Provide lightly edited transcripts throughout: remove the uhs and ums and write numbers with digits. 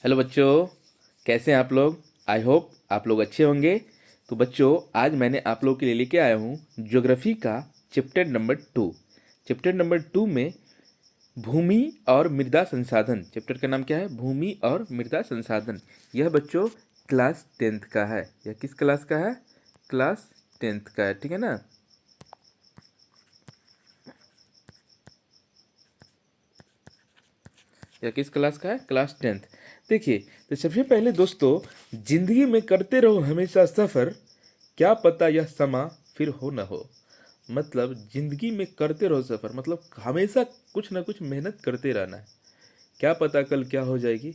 Hello बच्चों, कैसे हैं आप लोग। आई होप आप लोग अच्छे होंगे। तो बच्चों, आज मैंने आप लोगों के लिए लेके आया हूँ ज्योग्राफी का चैप्टर नंबर 2 में भूमि और मृदा संसाधन। चैप्टर का नाम क्या है? भूमि और मृदा संसाधन। यह बच्चों क्लास 10th का है। यह किस क्लास का है? क्लास 10th का है, ठीक है ना। यह किस क्लास का है? Class 10th। देखिए, तो सबसे पहले दोस्तों, जिंदगी में करते रहो हमेशा सफर, क्या पता यह समा फिर हो न हो। मतलब जिंदगी में करते रहो सफर, मतलब हमेशा कुछ ना कुछ मेहनत करते रहना है। क्या पता कल क्या हो जाएगी।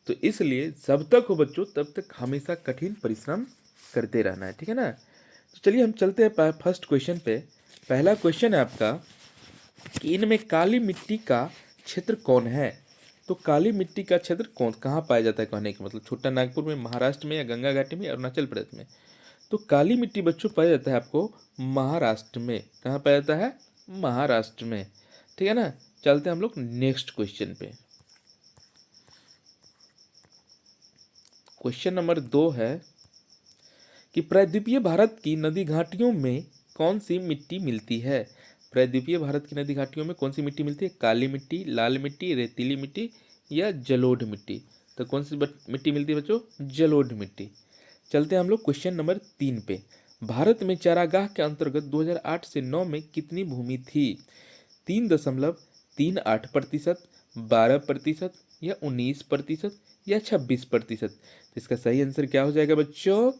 तो इसलिए जब तक हो बच्चों तब तक हमेशा कठिन परिश्रम करते रहना है, ठीक है ना। तो चलिए हम चलते हैं फर्स्ट क्वेश्चन पे। पहला क्वेश्चन है आपका कि इनमें काली मिट्टी का क्षेत्र कौन है। तो काली मिट्टी का क्षेत्र कौन कहाँ पाया जाता है, कहने का मतलब छोटा नागपुर में, महाराष्ट्र में, या गंगा घाटी में, या अरुणाचल प्रदेश में। तो काली मिट्टी बच्चों पाया जाता है आपको महाराष्ट्र में। कहाँ पाया जाता है? महाराष्ट्र में, ठीक है ना। चलते हैं हम लोग नेक्स्ट क्वेश्चन पे। क्वेश्चन नंबर 2 है कि प्रायद्वीपीय भारत की नदी घाटियों में कौन सी मिट्टी मिलती है। प्रायद्वीपीय भारत की नदी घाटियों में कौन सी मिट्टी मिलती है? काली मिट्टी, लाल मिट्टी, रेतीली मिट्टी, या जलोढ़ मिट्टी। तो कौन सी मिट्टी मिलती है बच्चों? जलोढ़ मिट्टी। चलते हैं हम लोग क्वेश्चन नंबर 3 पे। भारत में चारागाह के अंतर्गत 2008 से 9 में कितनी भूमि थी? 3.38%, 12%, या 19%, या 26%। तो इसका सही आंसर क्या हो जाएगा बच्चों?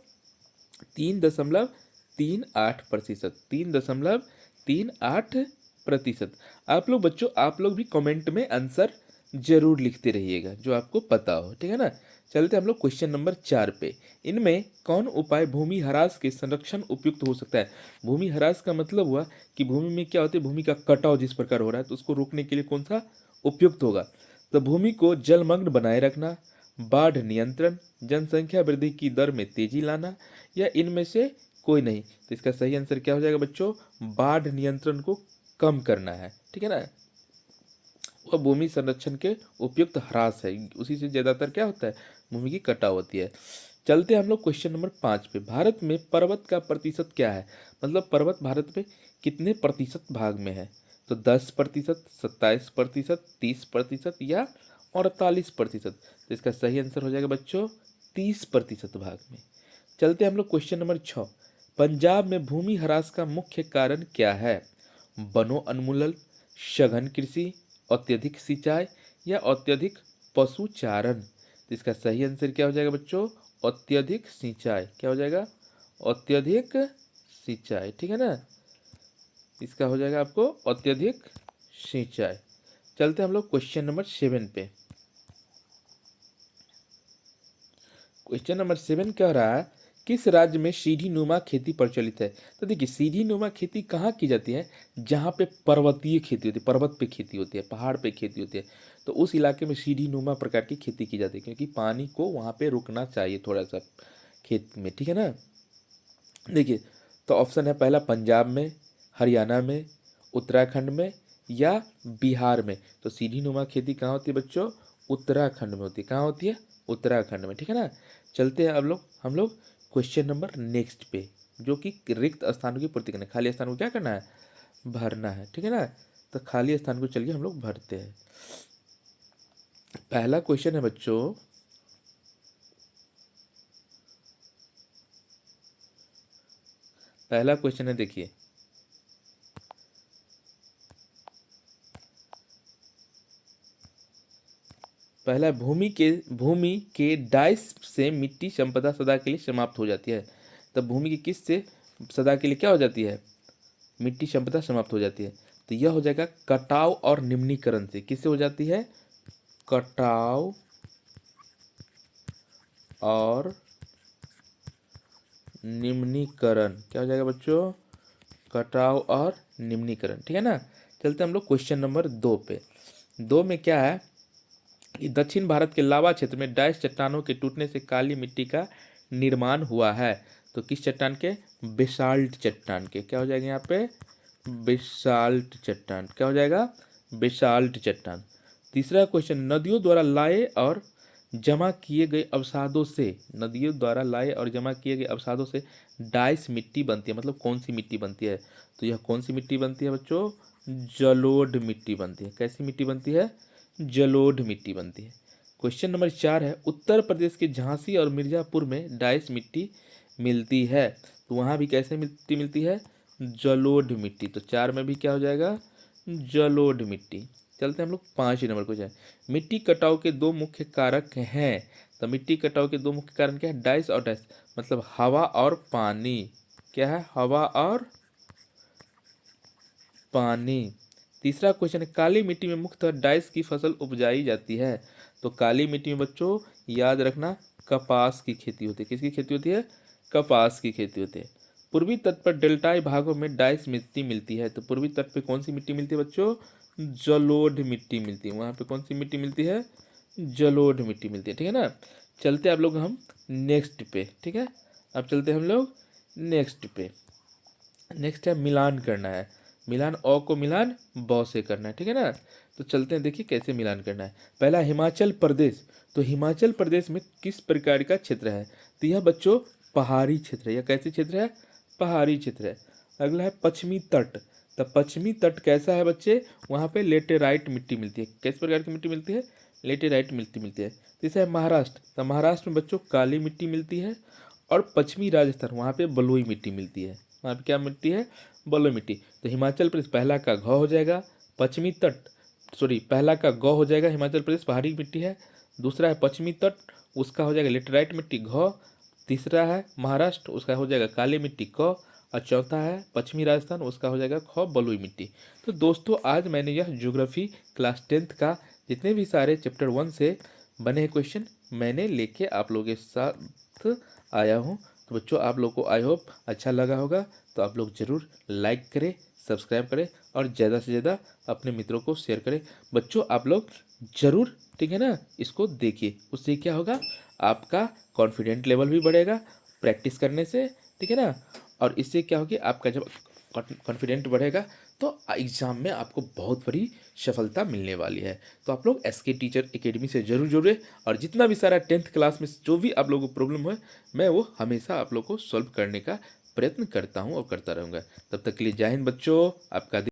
3.38%। 3.38%। आप लोग बच्चों, आप लोग भी कमेंट में आंसर जरूर लिखते रहिएगा जो आपको पता हो, ठीक है ना। चलते हम लोग क्वेश्चन नंबर 4 पे। इनमें कौन उपाय भूमि ह्रास के संरक्षण उपयुक्त हो सकता है। भूमि ह्रास का मतलब हुआ कि भूमि में क्या होता है, भूमि का कटाव जिस प्रकार हो रहा है, तो उसको रोकने के लिए कौन सा उपयुक्त होगा। तो भूमि को जलमग्न बनाए रखना, बाढ़ नियंत्रण, जनसंख्या वृद्धि की दर में तेजी लाना, या इनमें से कोई नहीं। तो इसका सही आंसर क्या हो जाएगा बच्चों? बाढ़ नियंत्रण को कम करना है, ठीक है ना। वह भूमि संरक्षण के उपयुक्त ह्रास है, उसी से ज्यादातर क्या होता है, भूमि की कटाव होती है। चलते हैं हम लोग क्वेश्चन नंबर 5 पे। भारत में पर्वत का प्रतिशत क्या है। मतलब पर्वत भारत में कितने प्रतिशत भाग में है। तो 10%, 27%, 30%, या 48%। तो इसका सही आंसर हो जाएगा बच्चों 30% भाग में। चलते हैं हम लोग क्वेश्चन नंबर 6। पंजाब में भूमि ह्रास का मुख्य कारण क्या है। वनों उन्मूलन, सघन कृषि, अत्यधिक सिंचाई, या अत्यधिक पशुचारण। तो इसका सही आंसर क्या हो जाएगा बच्चों? अत्यधिक सिंचाई। क्या हो जाएगा? अत्यधिक सिंचाई, ठीक है ना। इसका हो जाएगा आपको अत्यधिक सिंचाई। चलते हम लोग क्वेश्चन नंबर 7 पे। क्वेश्चन नंबर 7 कह रहा है किस राज्य में सीढ़ी नुमा खेती प्रचलित है। तो देखिए, सीढ़ी नुमा खेती कहाँ की जाती है? जहाँ पे पर्वतीय खेती होती है, पर्वत पे खेती होती है, पहाड़ पे खेती होती है। तो उस इलाके में सीढ़ी नुमा प्रकार की खेती की जाती है, क्योंकि पानी को वहाँ पे रुकना चाहिए थोड़ा सा खेत में, ठीक है ना। देखिए, तो ऑप्शन है पहला पंजाब में, हरियाणा में, उत्तराखंड में, या बिहार में। तो सीढ़ी नुमा खेती कहाँ होती है बच्चों? उत्तराखंड में होती है। कहाँ होती है? उत्तराखंड में, ठीक है ना। चलते हैं अब लोग हम लोग क्वेश्चन नंबर नेक्स्ट पे, जो कि रिक्त स्थानों की पूर्ति करना है। खाली स्थान को क्या करना है? भरना है, ठीक है ना। तो खाली स्थान को चलिए हम लोग भरते हैं। पहला क्वेश्चन है बच्चों, पहला क्वेश्चन है, देखिए, पहला भूमि के डाइस से मिट्टी संपदा सदा के लिए समाप्त हो जाती है। तब भूमि की किस से सदा के लिए क्या हो जाती है? मिट्टी संपदा समाप्त हो जाती है। तो यह हो जाएगा कटाव और निम्नीकरण से। किससे हो जाती है? कटाव और निम्नीकरण। क्या हो जाएगा बच्चों? कटाव और निम्नीकरण, ठीक है ना। चलते हम लोग क्वेश्चन नंबर 2 पे। 2 में क्या है कि दक्षिण भारत के लावा क्षेत्र में डाइस चट्टानों के टूटने से काली मिट्टी का निर्माण हुआ है। तो किस चट्टान के? बेसाल्ट चट्टान के। क्या हो जाएगा यहाँ पे? बेसाल्ट चट्टान। क्या हो जाएगा? बेसाल्ट चट्टान। तीसरा क्वेश्चन, नदियों द्वारा लाए और जमा किए गए अवसादों से, नदियों द्वारा लाए और जमा किए गए अवसादों से डाइस मिट्टी बनती है। मतलब कौन सी मिट्टी बनती है? तो यह कौन सी मिट्टी बनती है बच्चों? जलोढ़ मिट्टी बनती है। कैसी मिट्टी बनती है? जलोढ़ मिट्टी बनती है। क्वेश्चन नंबर 4 है, उत्तर प्रदेश के झांसी और मिर्जापुर में डाइस मिट्टी मिलती है। तो वहाँ भी कैसे मिट्टी मिलती है? जलोढ़ मिट्टी। तो 4 में भी क्या हो जाएगा? जलोढ़ मिट्टी। चलते हैं हम लोग 5 नंबर क्वेश्चन। मिट्टी कटाव के दो मुख्य कारक हैं। तो मिट्टी कटाव के दो मुख्य कारण क्या है? डाइस और डाइस, मतलब हवा और पानी। क्या है? हवा और पानी। तीसरा क्वेश्चन है, काली मिट्टी में मुख्यतः डाइस की फसल उपजाई जाती है। तो काली मिट्टी में बच्चों याद रखना कपास की खेती होती है। किसकी खेती होती है? कपास की खेती होती है। पूर्वी तट पर डेल्टाई भागों में डाइस मिट्टी मिलती है। तो पूर्वी तट पे कौन सी मिट्टी मिलती है बच्चों? जलोढ़ मिट्टी मिलती है। वहाँ पे कौन सी मिट्टी मिलती है? जलोढ़ मिट्टी मिलती है। ठीक है ना। चलते आप लोग हम नेक्स्ट पे। ठीक है, अब चलते हम लोग नेक्स्ट पे। नेक्स्ट है मिलान करना है। मिलान अ को मिलान ब से करना है। ठीक है ना। तो चलते हैं, देखिए कैसे मिलान करना है। पहला हिमाचल प्रदेश। तो हिमाचल प्रदेश में किस प्रकार का क्षेत्र है? तो यह बच्चों पहाड़ी क्षेत्र है। यह कैसी क्षेत्र है? पहाड़ी क्षेत्र है। अगला है पश्चिमी तट। तो पश्चिमी तट कैसा है बच्चे? वहाँ पे लेटेराइट मिट्टी मिलती है। किस प्रकार की मिट्टी मिलती है? लेटेराइट मिट्टी मिलती है। तीसरा है महाराष्ट्र। तो महाराष्ट्र में बच्चों काली मिट्टी मिलती है। और पश्चिमी राजस्थान, वहाँ पे बलुई मिट्टी मिलती है। वहाँ पे क्या मिट्टी है? बलुई मिट्टी। तो हिमाचल प्रदेश पहला का घ हो जाएगा। पश्चिमी तट, सॉरी, पहला का ग हो जाएगा, हिमाचल प्रदेश पहाड़ी मिट्टी है। दूसरा है पश्चिमी तट, उसका हो जाएगा लेटेराइट मिट्टी घ। तीसरा है महाराष्ट्र, उसका हो जाएगा काली मिट्टी क। और चौथा है पश्चिमी राजस्थान, उसका हो जाएगा ख, बलुई मिट्टी। तो दोस्तों आज मैंने यह ज्योग्राफी क्लास 10th का जितने भी सारे चैप्टर 1 से बने क्वेश्चन मैंने लेके आप लोगों के साथ आया हूँ। तो बच्चों आप लोग को आई होप अच्छा लगा होगा। तो आप लोग ज़रूर लाइक करें, सब्सक्राइब करें और ज़्यादा से ज़्यादा अपने मित्रों को शेयर करें। बच्चों आप लोग ज़रूर, ठीक है ना, इसको देखिए। उससे क्या होगा? आपका कॉन्फिडेंट लेवल भी बढ़ेगा प्रैक्टिस करने से। ठीक है ना। और इससे क्या होगी? आपका जब कॉन्फिडेंट बढ़ेगा तो एग्ज़ाम में आपको बहुत बड़ी सफलता मिलने वाली है। तो आप लोग एसके टीचर एकेडमी से जरूर जुड़े। और जितना भी सारा 10th क्लास में जो भी आप लोगों को प्रॉब्लम है, मैं वो हमेशा आप लोग को सॉल्व करने का प्रयत्न करता हूँ और करता रहूँगा। तब तक के लिए जय हिंद बच्चों। आपका